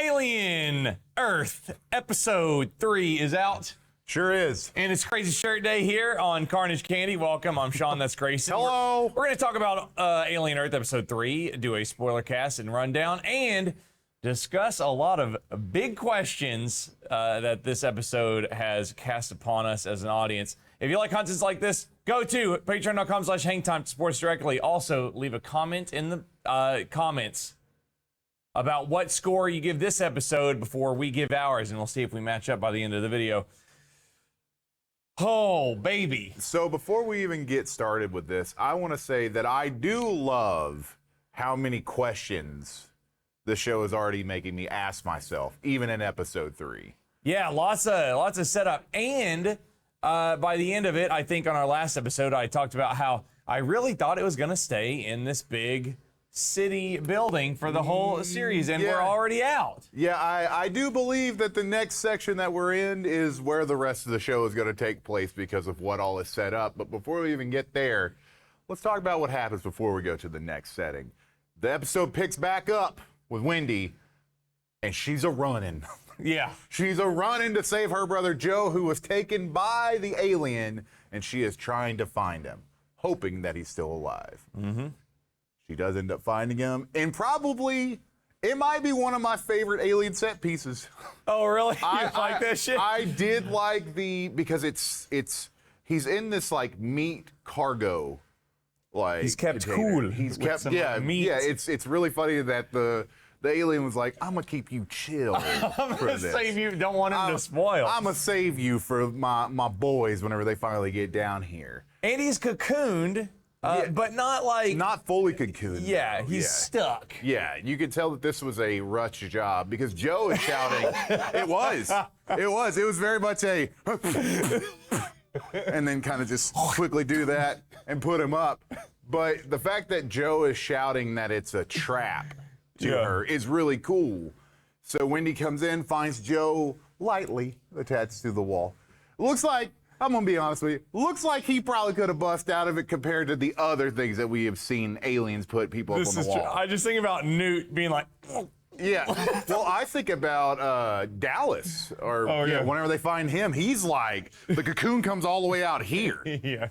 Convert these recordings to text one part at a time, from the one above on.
Alien Earth Episode 3 is out. Sure is. And it's Crazy Shirt Day here on Carnage Candy. Welcome. I'm Shaun. That's Greyson. Hello. We're going to talk about Alien Earth Episode 3, do a spoiler cast and rundown, and discuss a lot of big questions that this episode has cast upon us as an audience. If you like content like this, go to patreon.com/hangtime to support us directly. Also, leave a comment in the comments about what score you give this episode before we give ours, and we'll see if we match up by the end of the video. Oh, baby. So before we even get started with this, I want to say that I do love how many questions the show is already making me ask myself, even in episode 3. Yeah, lots of setup. And by the end of it, I think on our last episode, I talked about how I really thought it was going to stay in this big city building for the whole series, and we're already out. Yeah, I do believe that the next section that we're in is where the rest of the show is going to take place because of what all is set up. But before we even get there, let's talk about what happens before we go to the next setting. The episode picks back up with Wendy, and she's a running. Yeah. She's a running to save her brother Joe, who was taken by the alien, and she is trying to find him, hoping that he's still alive. Mm-hmm. She does end up finding him, and probably it might be one of my favorite alien set pieces. Oh, really? You like that shit? I did like because he's in this like meat cargo, like He's kept container. cool. He's with kept some meat. yeah. It's really funny that the alien was like, I'm gonna keep you chill. I'm gonna save you. Don't want him to spoil. I'm gonna save you for my boys whenever they finally get down here. And he's cocooned. But not like... Not fully cocooned. Yeah, he's stuck. Yeah, you could tell that this was a rush job because Joe is shouting. It was very much a... and then kind of just quickly do that and put him up. But the fact that Joe is shouting that it's a trap to her is really cool. So Wendy comes in, finds Joe lightly attached to the wall. Looks like, I'm going to be honest with you, looks like he probably could have bust out of it compared to the other things that we have seen aliens put people up on the wall. True. I just think about Newt being like... Yeah. Well, I think about Dallas, or whenever they find him, he's like, the cocoon comes all the way out here. Yeah,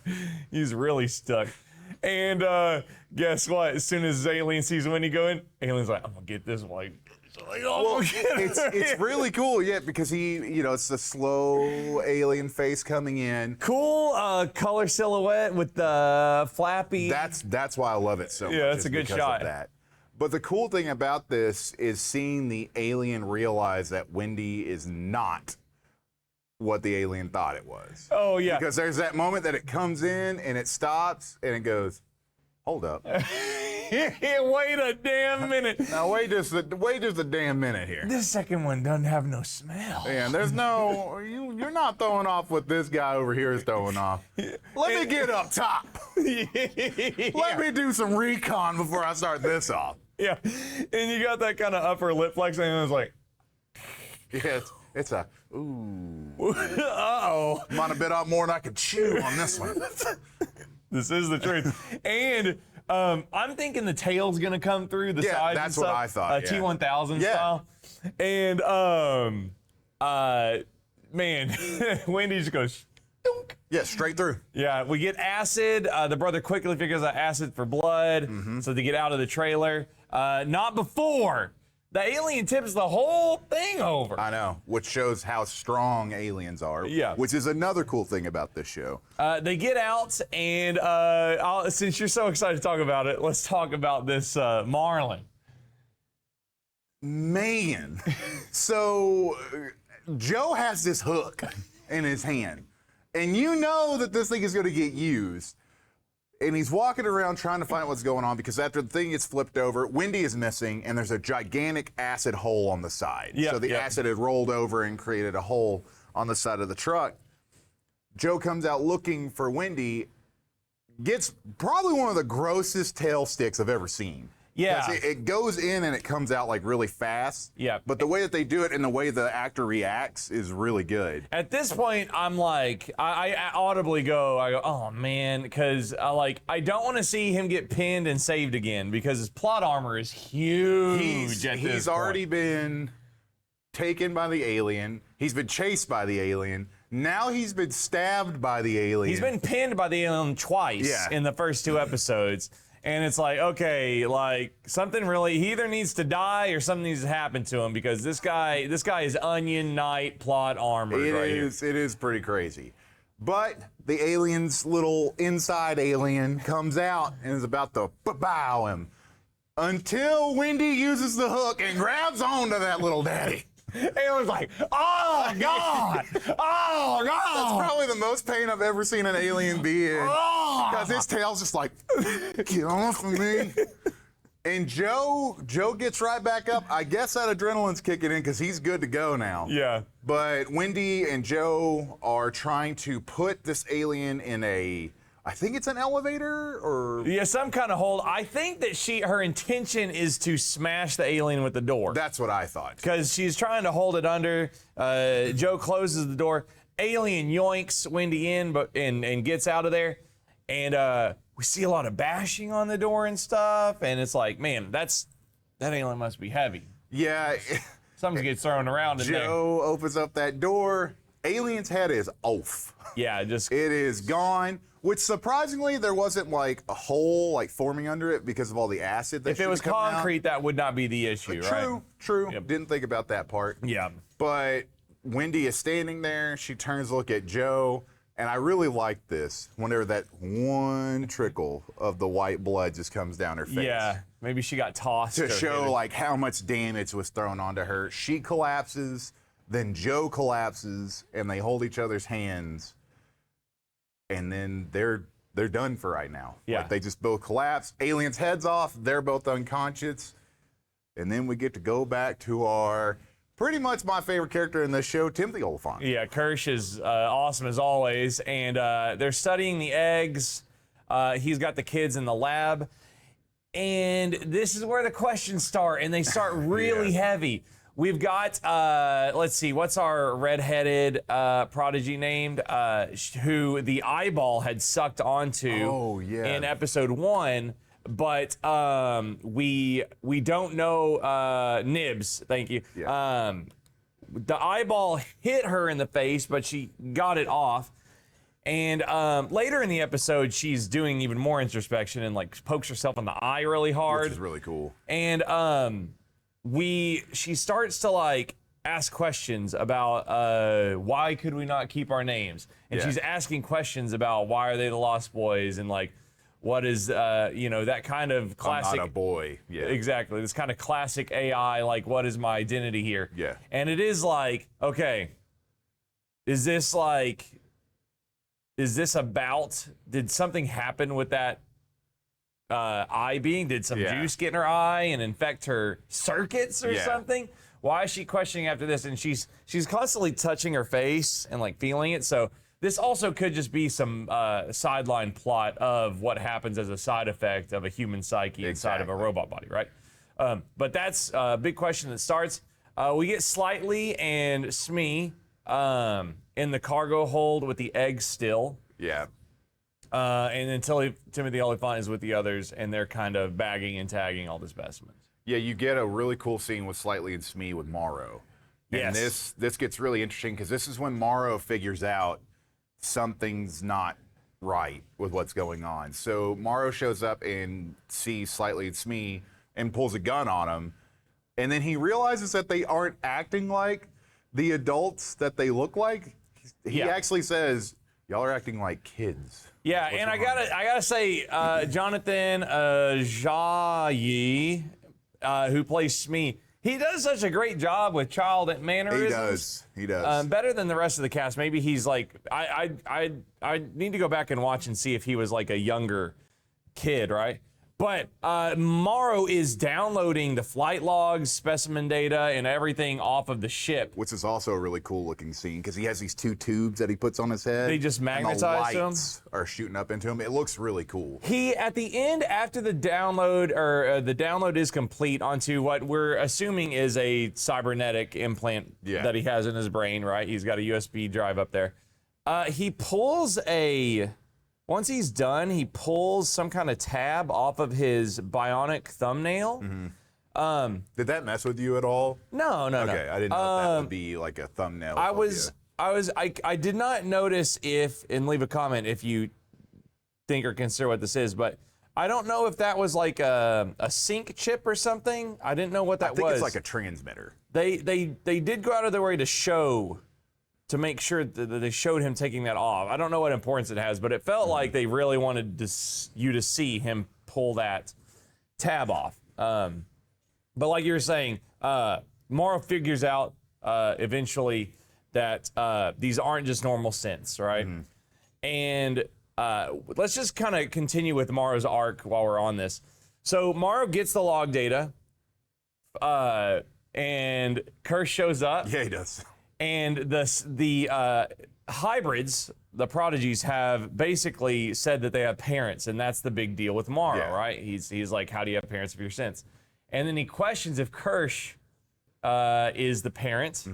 he's really stuck. And guess what? As soon as Alien sees Wendy go in, Alien's like, I'm going to get this one. Like, oh, well, it's really cool, because he, it's the slow alien face coming in. Cool color silhouette with the flappy. That's why I love it so much. Yeah, that's a good shot. Of that. But the cool thing about this is seeing the alien realize that Wendy is not what the alien thought it was. Oh, yeah. Because there's that moment that it comes in and it stops and it goes, hold up. Wait a damn minute. Now wait just a damn minute here. This second one doesn't have no smell. And there's no, you're not throwing off what this guy over here is throwing off. Let me get up top. Let me do some recon before I start this off. Yeah, and you got that kind of upper lip flex, and it was like, yeah, it's a ooh. Uh-oh. Might have bit out more than I could chew on this one. This is the truth. And I'm thinking the tail's gonna come through the sides. That's and what stuff, I thought. T1000 style. And man, Wendy just goes. Dunk. Yeah, straight through. Yeah, we get acid. The brother quickly figures out acid for blood, so they get out of the trailer. Not before the alien tips the whole thing over. I know, which shows how strong aliens are. Yeah. Which is another cool thing about this show. They get out, and since you're so excited to talk about it, let's talk about this Marlin. Man, so Joe has this hook in his hand. And you know that this thing is going to get used. And he's walking around trying to find out what's going on because after the thing gets flipped over, Wendy is missing and there's a gigantic acid hole on the side. So the acid had rolled over and created a hole on the side of the truck. Joe comes out looking for Wendy, gets probably one of the grossest tail sticks I've ever seen. Yeah. It goes in and it comes out like really fast. Yeah. But the way that they do it and the way the actor reacts is really good. At this point, I'm like, I audibly go, oh man, because I don't want to see him get pinned and saved again because his plot armor is huge. He's already been taken by the alien. He's been chased by the alien. Now he's been stabbed by the alien. He's been pinned by the alien twice in the first 2 episodes. And it's like, okay, like something really, he either needs to die or something needs to happen to him because this guy is Onion Knight plot armored right here. It is pretty crazy. But the alien's little inside alien comes out and is about to bow him until Wendy uses the hook and grabs onto that little daddy. Alien's like, oh God, oh God. That's probably the most pain I've ever seen an alien be in. Because his tail's just like, get off of me. And Joe gets right back up. I guess that adrenaline's kicking in because he's good to go now. Yeah. But Wendy and Joe are trying to put this alien in I think it's an elevator or... Yeah, some kind of hold. I think that her intention is to smash the alien with the door. That's what I thought. Because she's trying to hold it under. Joe closes the door. Alien yoinks Wendy in and gets out of there. And we see a lot of bashing on the door and stuff. And it's like, man, that alien must be heavy. Yeah. Something gets thrown around in there. Joe opens up that door. Alien's head is off. Yeah, it is gone. Which surprisingly, there wasn't like a hole like forming under it because of all the acid that if it was concrete, that would not be the issue, right? True. Yep. Didn't think about that part. Yeah. But Wendy is standing there. She turns to look at Joe. And I really like this whenever that one trickle of the white blood just comes down her face. Yeah, maybe she got tossed. To show like how much damage was thrown onto her. She collapses, then Joe collapses, and they hold each other's hands. And then they're done for right now. Yeah. Like they just both collapse. Alien's head's off. They're both unconscious. And then we get to go back to our pretty much my favorite character in this show, Timothy Olyphant. Yeah, Kirsch is awesome as always. And they're studying the eggs. He's got the kids in the lab. And this is where the questions start. And they start really heavy. We've got, let's see, what's our redheaded prodigy named? Who the eyeball had sucked onto in episode 1. But we don't know Nibs, thank you. Yeah. The eyeball hit her in the face, but she got it off. And later in the episode, she's doing even more introspection and like pokes herself in the eye really hard. Which is really cool. And she starts to like ask questions about why could we not keep our names? And she's asking questions about why are they the Lost Boys and like what is that kind of classic. I'm not a boy. Yeah. Exactly. This kind of classic AI, like what is my identity here? Yeah. And it is like, okay, is this about, did something happen with that eye being? Did some juice get in her eye and infect her circuits or something? Why is she questioning after this? And she's constantly touching her face and like feeling it. So this also could just be some sideline plot of what happens as a side effect of a human psyche inside of a robot body, right? But that's a big question that starts. We get Slightly and Smee in the cargo hold with the eggs still. Yeah. And then Timothy Olyphant is with the others, and they're kind of bagging and tagging all the specimens. Yeah, you get a really cool scene with Slightly and Smee with Morrow. And this gets really interesting because this is when Morrow figures out something's not right with what's going on. So Morrow shows up and sees Slightly and Smee and pulls a gun on him. And then he realizes that they aren't acting like the adults that they look like. He actually says, y'all are acting like kids. Yeah, and I gotta say, Jonathan Ajayi, who plays Smee, he does such a great job with child mannerisms. He does. Better than the rest of the cast. Maybe he's like, I need to go back and watch and see if he was like a younger kid, right? But Morrow is downloading the flight logs, specimen data, and everything off of the ship. Which is also a really cool looking scene because he has these 2 tubes that he puts on his head. They just magnetize and the lights are shooting up into him. It looks really cool. He, at the end, after the download, or the download is complete onto what we're assuming is a cybernetic implant that he has in his brain, right? He's got a USB drive up there. He pulls once he's done, he pulls some kind of tab off of his bionic thumbnail. Did that mess with you at all? No. Okay, I didn't know if that would be like a thumbnail. I did not notice and leave a comment if you think or consider what this is, but I don't know if that was like a sync chip or something. I didn't know what that was. I think it's like a transmitter. They did go out of their way to make sure that they showed him taking that off. I don't know what importance it has, but it felt like they really wanted you to see him pull that tab off. But like you were saying, Morrow figures out eventually that these aren't just normal synths, right? And let's just kind of continue with Morrow's arc while we're on this. So Morrow gets the log data, and Kirsch shows up. Yeah, he does. And the hybrids, the prodigies, have basically said that they have parents, and that's the big deal with Morrow, right? He's like, how do you have parents if you're synths? And then he questions if Kirsch is the parent.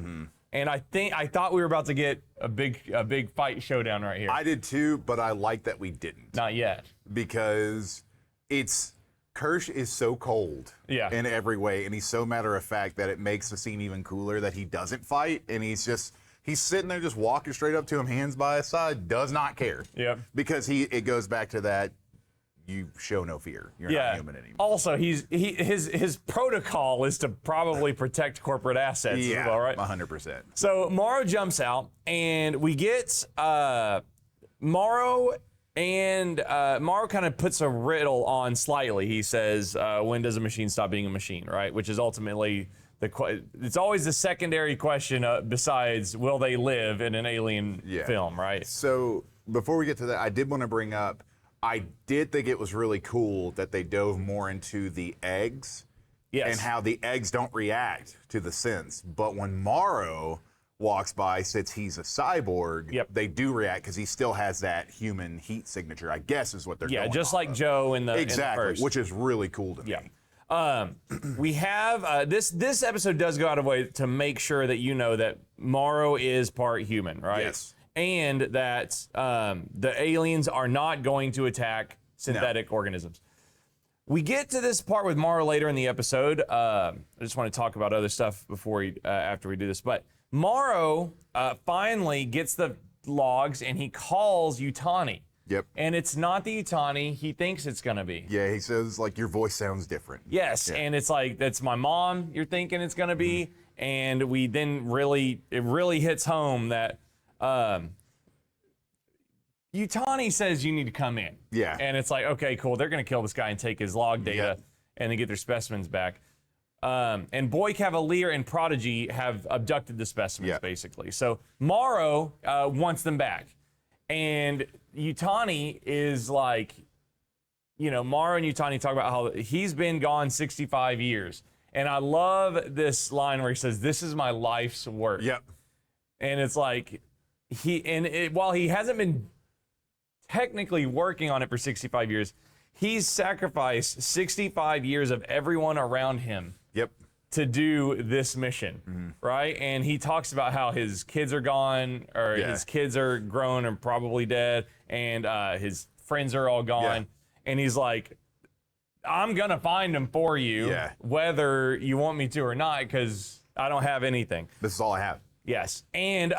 And I thought we were about to get a big fight showdown right here. I did too, but I like that we didn't. Not yet. Because Kirsch is so cold in every way, and he's so matter of fact that it makes the scene even cooler that he doesn't fight, and he's sitting there just walking straight up to him, hands by his side, does not care. Yep. Because it goes back to that, you show no fear. You're not human anymore. Also, his protocol is to probably protect corporate assets as well, right? 100%. So Morrow jumps out, and we get Morrow, and Morrow kind of puts a riddle on slightly. He says, when does a machine stop being a machine, right? Which is ultimately it's always the secondary question besides will they live in an alien film, right? So before we get to that, I did want to bring up, I did think it was really cool that they dove more into the eggs and how the eggs don't react to the synths. But when Morrow walks by, since he's a cyborg, they do react because he still has that human heat signature, I guess is what they're going just like Joe in the Exactly, which is really cool to me. We have, this episode does go out of way to make sure that you know that Morrow is part human, right? Yes. And that the aliens are not going to attack synthetic organisms. We get to this part with Morrow later in the episode. I just want to talk about other stuff after we do this. But Morrow finally gets the logs, and he calls Yutani. Yep. And it's not the Yutani he thinks it's going to be. Yeah, he says, like, your voice sounds different. Yes, and it's like, that's my mom you're thinking it's going to be. And we then it really hits home that Yutani says you need to come in. Yeah. And it's like, okay, cool. They're going to kill this guy and take his log data and then get their specimens back. And Boy Cavalier and Prodigy have abducted the specimens, basically. So Morrow wants them back. And Yutani is like, Morrow and Yutani talk about how he's been gone 65 years. And I love this line where he says, this is my life's work. Yep. And it's like, while he hasn't been technically working on it for 65 years, he's sacrificed 65 years of everyone around him to do this mission, right? And he talks about how his kids are gone, or his kids are grown and probably dead, and his friends are all gone. And he's like, I'm gonna find them for you, whether you want me to or not, because I don't have anything. This is all I have. Yes. And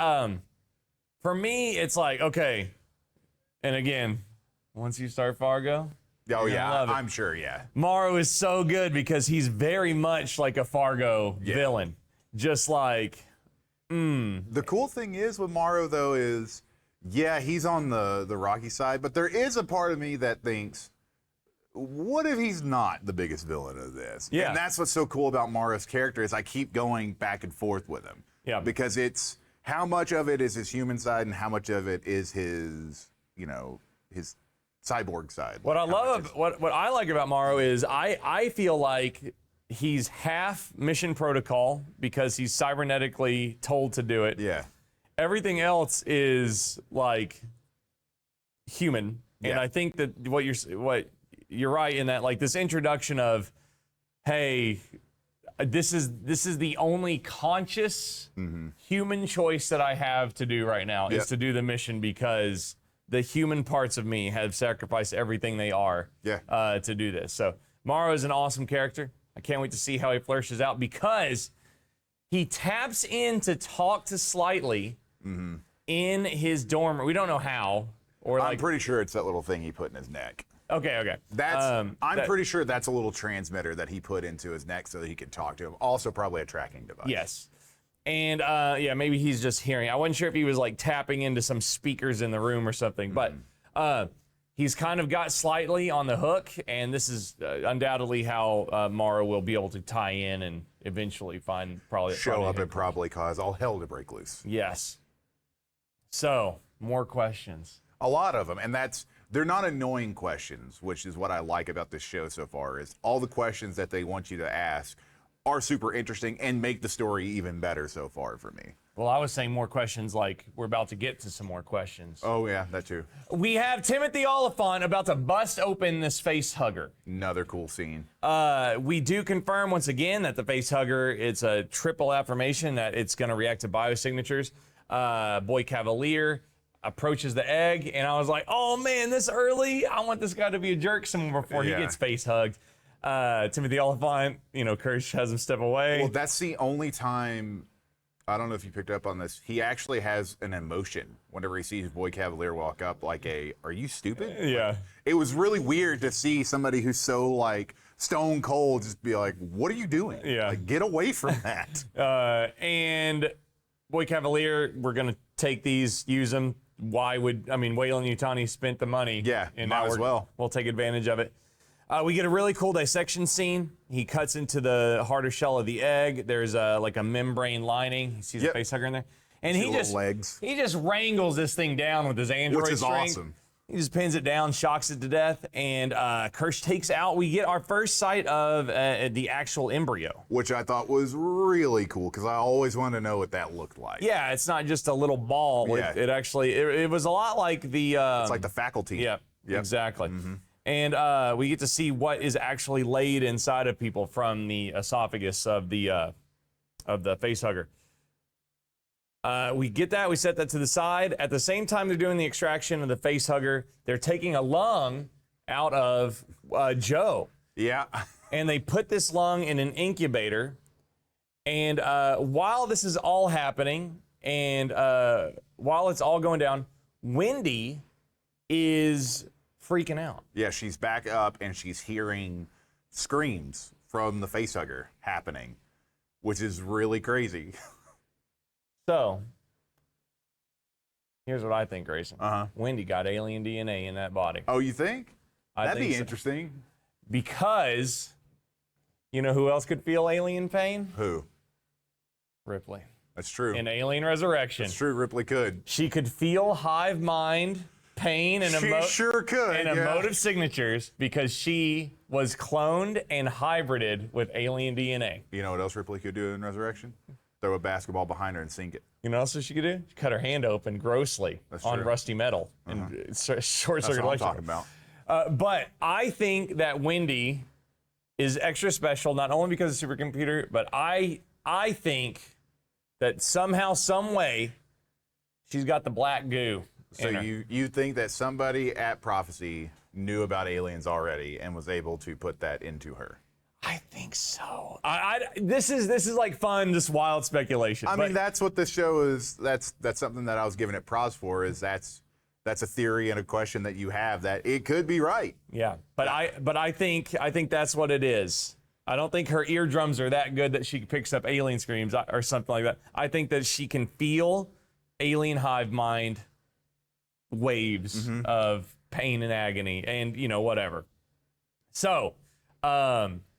for me, it's like, okay, and again, once you start Fargo, I'm sure, Morrow is so good because he's very much like a Fargo villain. Just like, The cool thing is with Morrow, though, is, he's on the rocky side, but there is a part of me that thinks, what if he's not the biggest villain of this? Yeah. And that's what's so cool about Morrow's character is I keep going back and forth with him. Yeah. Because it's how much of it is his human side and how much of it is his, his cyborg side. What I love, what I like about Morrow is I feel like he's half mission protocol because he's cybernetically told to do it. Yeah. Everything else is like human. And I think that what you're right in that, like, this introduction of, hey, this is the only conscious human choice that I have to do right now is to do the mission because the human parts of me have sacrificed everything they are to do this. So Morrow is an awesome character. I can't wait to see how he flourishes out because he taps in to talk to Slightly in his dorm. We don't know how. Or I'm pretty sure it's that little thing he put in his neck. Okay. I'm pretty sure that's a little transmitter that he put into his neck so that he could talk to him. Also, probably a tracking device. Yes. And yeah, maybe he's just hearing. I wasn't sure if he was like tapping into some speakers in the room or something, but he's kind of got Slightly on the hook, and this is undoubtedly how Mara will be able to tie in and eventually show up and probably cause all hell to break loose. Yes. So, more questions. A lot of them, and they're not annoying questions, which is what I like about this show so far, is all the questions that they want you to ask are super interesting and make the story even better so far for me. Well, I was saying more questions like we're about to get to some more questions. Oh, yeah, that too. We have Timothy Oliphant about to bust open this face hugger. Another cool scene. We do confirm once again that the face hugger, it's a triple affirmation that it's going to react to biosignatures. Boy Cavalier approaches the egg, and I was like, oh man, this early? I want this guy to be a jerk some more before he gets face hugged. Timothy Oliphant, Kirsch has him step away. Well, that's the only time, I don't know if you picked up on this, he actually has an emotion whenever he sees Boy Cavalier walk up, like are you stupid? Yeah. It was really weird to see somebody who's so like stone cold just be like, what are you doing? Yeah. Like, get away from that. And Boy Cavalier, we're going to take these, use them. Wayland Yutani spent the money. Yeah, and might now as well. We'll take advantage of it. We get a really cool dissection scene. He cuts into the harder shell of the egg. There's like a membrane lining. He sees a face hugger in there. And he just wrangles this thing down with his android Which is string. awesome. He just pins it down, shocks it to death, and Kirsch takes out. We get our first sight of the actual embryo. Which I thought was really cool, because I always wanted to know what that looked like. Yeah, it's not just a little ball. Yeah. It actually, it was a lot like the... it's like the faculty. Yeah, exactly. And we get to see what is actually laid inside of people from the esophagus of the facehugger. We get that. We set that to the side. At the same time they're doing the extraction of the facehugger, they're taking a lung out of Joe. Yeah. And they put this lung in an incubator. And while this is all happening, and while it's all going down, Wendy is freaking out. Yeah, she's back up and she's hearing screams from the facehugger happening, which is really crazy. So, here's what I think, Grayson. Wendy got alien DNA in that body. Oh, you think? That'd be so. interesting. Because, you know who else could feel alien pain? Who? Ripley. That's true. In Alien Resurrection. That's true, Ripley could. She could feel hive mind pain and sure could, emotive signatures because she was cloned and hybrided with alien DNA. You know what else Ripley could do in Resurrection? Throw a basketball behind her and sink it. You know what else she could do? She cut her hand open grossly on rusty metal and short circuit That's what I'm electric. talking about. But I think that Wendy is extra special, not only because of supercomputer, but I think that somehow, some way, she's got the black goo. So you think that somebody at Prophecy knew about aliens already and was able to put that into her? I think so. This is like fun, just wild speculation. I mean, that's what this show is. That's something that I was giving it pros for. Is that's a theory and a question that you have that it could be right. Yeah, but I think that's what it is. I don't think her eardrums are that good that she picks up alien screams or something like that. I think that she can feel alien hive mind waves of pain and agony and, whatever. So,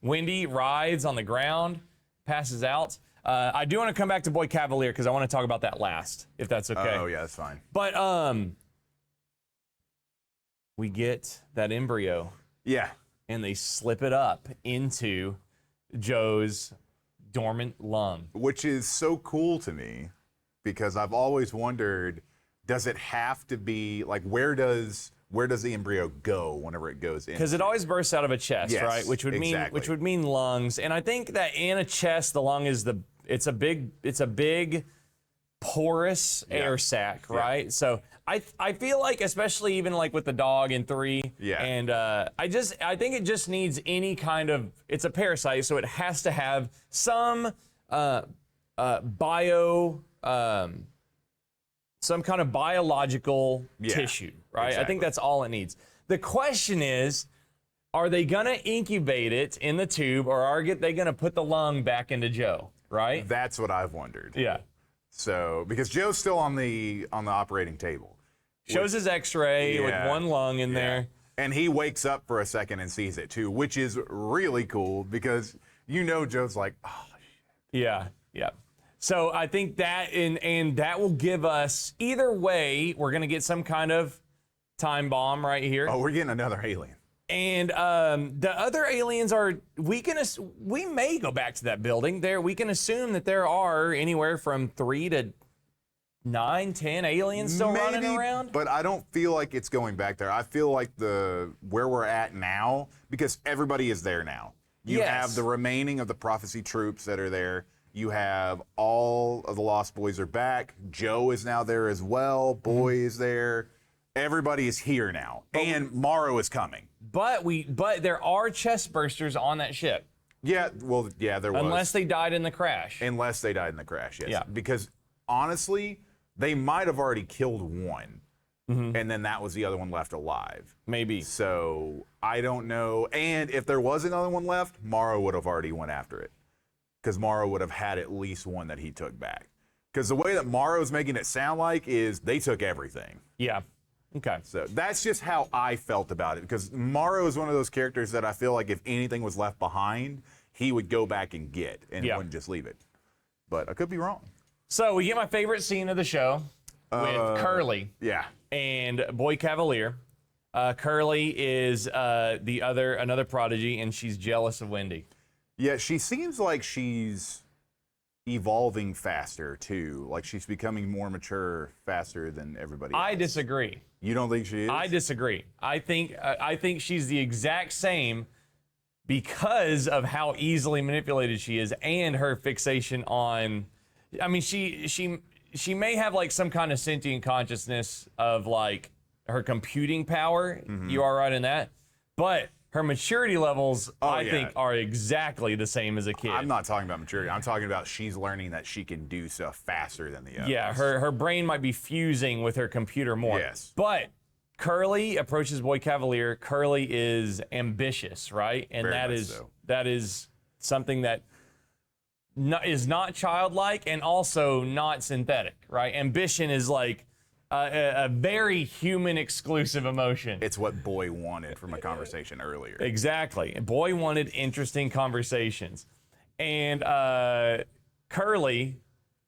Wendy rides on the ground, passes out. I do want to come back to Boy Cavalier because I want to talk about that last, if that's okay. Oh, yeah, that's fine. But we get that embryo. Yeah. And they slip it up into Joe's dormant lung. Which is so cool to me because I've always wondered, does it have to be, like, where does the embryo go whenever it goes in? Because it always bursts out of a chest, yes, right? Which would mean lungs. And I think that in a chest, the lung is it's a big porous air sac, right? So I feel like, especially even like with the dog in 3, and I think it just needs any kind of, it's a parasite, so it has to have some some kind of biological tissue, right? Exactly. I think that's all it needs. The question is, are they gonna incubate it in the tube, or are they gonna put the lung back into Joe, right? That's what I've wondered. Yeah. So, because Joe's still on the operating table. Shows his x-ray with one lung in there. And he wakes up for a second and sees it too, which is really cool because Joe's like, oh, shit. Yeah. So I think that, and that will give us, either way, we're gonna get some kind of time bomb right here. Oh, we're getting another alien. And the other aliens are, we may go back to that building. We can assume that there are anywhere from 3 to 9, 10 aliens still running around. But I don't feel like it's going back there. I feel like where we're at now, because everybody is there now. You have the remaining of the prophecy troops that are there. You have all of the Lost Boys are back. Joe is now there as well. Boy is there. Everybody is here now, and Morrow is coming. But there are chest bursters on that ship. Yeah, well, yeah, there was. Unless they died in the crash. Unless they died in the crash, yes. Yeah. Because honestly, they might have already killed one, and then that was the other one left alive. Maybe. So I don't know. And if there was another one left, Morrow would have already went after it, because Morrow would have had at least one that he took back. Because the way that Morrow's making it sound like is they took everything. Yeah. Okay. So that's just how I felt about it, because Morrow is one of those characters that I feel like if anything was left behind, he would go back and get, and he wouldn't just leave it. But I could be wrong. So we get my favorite scene of the show with Curly. Yeah. And Boy Cavalier. Curly is another prodigy, and she's jealous of Wendy. Yeah, she seems like she's evolving faster too. Like she's becoming more mature faster than everybody else. I disagree. You don't think she is? I disagree. I think she's the exact same because of how easily manipulated she is and her fixation on. I mean, she may have like some kind of sentient consciousness of like her computing power. You are right in that, but her maturity levels, I think, are exactly the same as a kid. I'm not talking about maturity. I'm talking about she's learning that she can do stuff faster than the others. Yeah, her brain might be fusing with her computer more. Yes. But Curly approaches Boy Cavalier. Curly is ambitious, right? And that is something that is not childlike and also not synthetic, right? Ambition is like a very human exclusive emotion. It's what Boy wanted from a conversation earlier. Exactly. Boy wanted interesting conversations. And Curly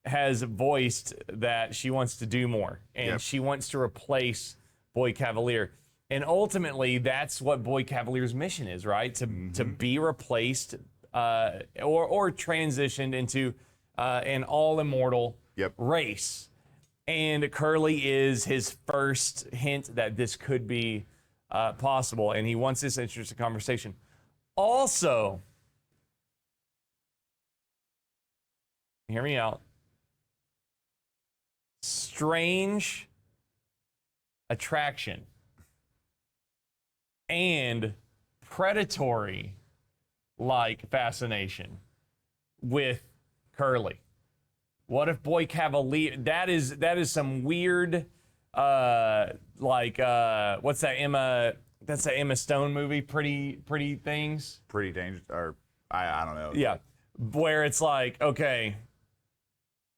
has voiced that she wants to do more, and she wants to replace Boy Cavalier. And ultimately, that's what Boy Cavalier's mission is, right? To be replaced or transitioned into an all-immortal race. And Curly is his first hint that this could be possible, and he wants this interesting conversation. Also, hear me out. Strange attraction and predatory like fascination with Curly. What if Boy Cavalier, that is some weird what's that Emma Stone movie, Pretty Things? Pretty Dangerous, or I don't know. Yeah. Where it's like, okay,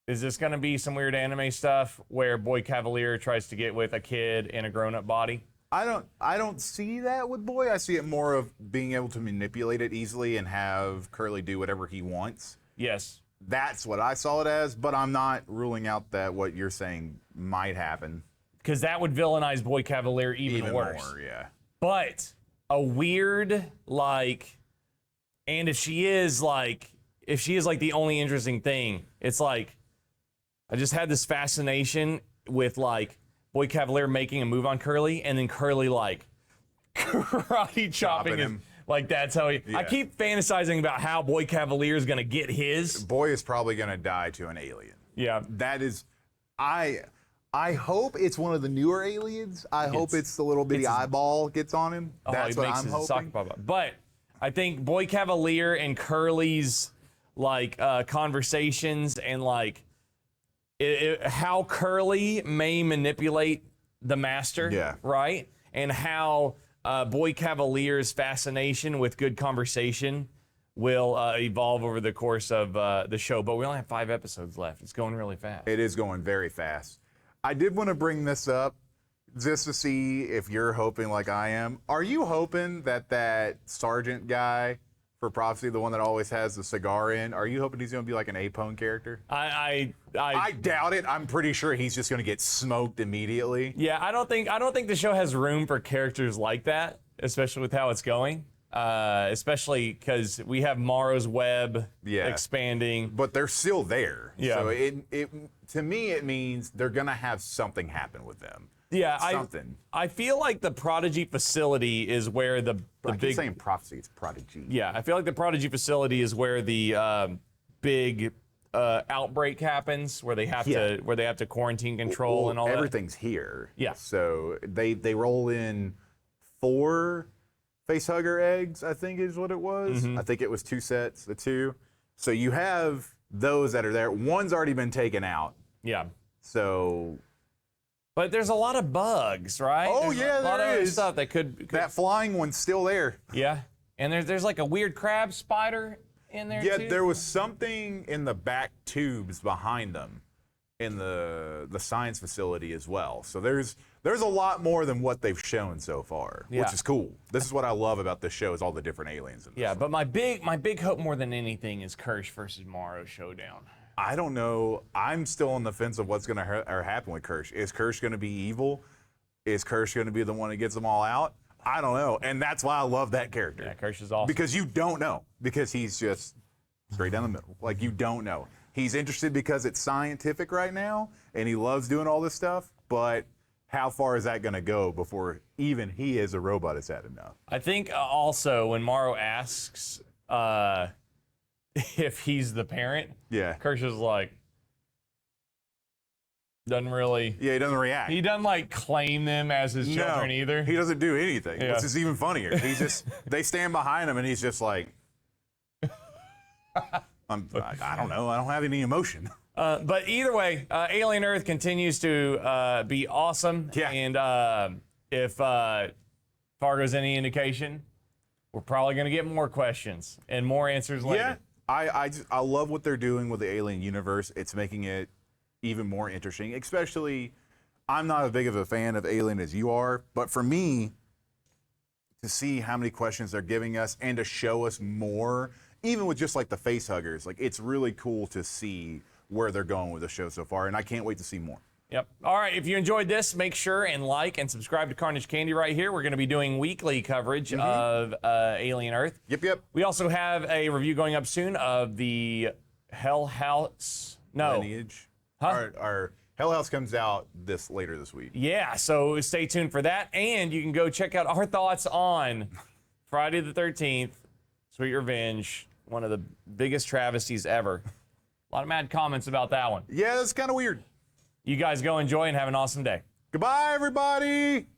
is this going to be some weird anime stuff where Boy Cavalier tries to get with a kid in a grown-up body? I don't see that with Boy. I see it more of being able to manipulate it easily and have Curly do whatever he wants. Yes. That's what I saw it as, but I'm not ruling out that what you're saying might happen. Because that would villainize Boy Cavalier even worse. More, yeah. But a weird, like, and if she is like the only interesting thing, it's like, I just had this fascination with like Boy Cavalier making a move on Curly, and then Curly like karate chopping him. Like that's how he. Yeah. I keep fantasizing about how Boy Cavalier is gonna get his. Boy is probably gonna die to an alien. Yeah, that is I hope it's one of the newer aliens. I hope it's the little bitty eyeball gets on him. That's what I'm hoping. But I think Boy Cavalier and Curly's like conversations and like how Curly may manipulate the master, right? And how Boy Cavalier's fascination with good conversation will evolve over the course of the show. But we only have 5 episodes left. It's going really fast. It is going very fast. I did want to bring this up just to see if you're hoping like I am. Are you hoping that sergeant guy for Prophecy, the one that always has the cigar in, are you hoping he's going to be like an Apone character? I doubt it. I'm pretty sure he's just going to get smoked immediately. Yeah, I don't think the show has room for characters like that, especially with how it's going. Especially because we have Morrow's web expanding, but they're still there. Yeah. So it to me it means they're gonna have something happen with them. Yeah, something. I feel like the Prodigy facility is where the I big keep saying Prophecy, it's Prodigy. Yeah, I feel like the Prodigy facility is where the big outbreak happens, where they have to quarantine control and all that. Everything's here. Yeah. So they roll in 4 facehugger eggs, I think is what it was. I think it was 2 sets, the 2. So you have those that are there. One's already been taken out. Yeah. So. But there's a lot of bugs, right? Oh, there's a lot of other stuff that could. That flying one's still there. Yeah. And there's like a weird crab spider in there, Yeah, too. there was something in the back tubes behind them in the science facility as well. So there's a lot more than what they've shown so far, which is cool. This is what I love about this show is all the different aliens in this. Yeah, but my big hope more than anything is Kirsch versus Morrow showdown. I don't know. I'm still on the fence of what's going to happen with Kirsch. Is Kirsch going to be evil? Is Kirsch going to be the one that gets them all out? I don't know. And that's why I love that character. Yeah, Kirsch is awesome. Because you don't know. Because he's just straight down the middle. Like, you don't know. He's interested because it's scientific right now, and he loves doing all this stuff, but how far is that going to go before even he as a robot has had enough? I think also when Morrow asks if he's the parent, Kirsch is like, doesn't really. Yeah, he doesn't react. He doesn't like claim them as his children either. He doesn't do anything, which is even funnier. He's just, they stand behind him and he's just like, I don't know. I don't have any emotion. But either way, Alien Earth continues to be awesome. Yeah. And if Fargo's any indication, we're probably going to get more questions and more answers later. Yeah. I love what they're doing with the Alien universe. It's making it even more interesting. Especially, I'm not as big of a fan of Alien as you are, but for me, to see how many questions they're giving us and to show us more, even with just like the face huggers, like it's really cool to see where they're going with the show so far, and I can't wait to see more. Yep. All right, if you enjoyed this, make sure and like and subscribe to Carnage Candy right here. We're going to be doing weekly coverage of Alien Earth. Yep. We also have a review going up soon of the Hell House. No. Lineage. Our Hell House comes out later this week. Yeah, so stay tuned for that, and you can go check out our thoughts on Friday the 13th, Sweet Revenge, one of the biggest travesties ever. A lot of mad comments about that one. Yeah, that's kind of weird. You guys go enjoy and have an awesome day. Goodbye, everybody.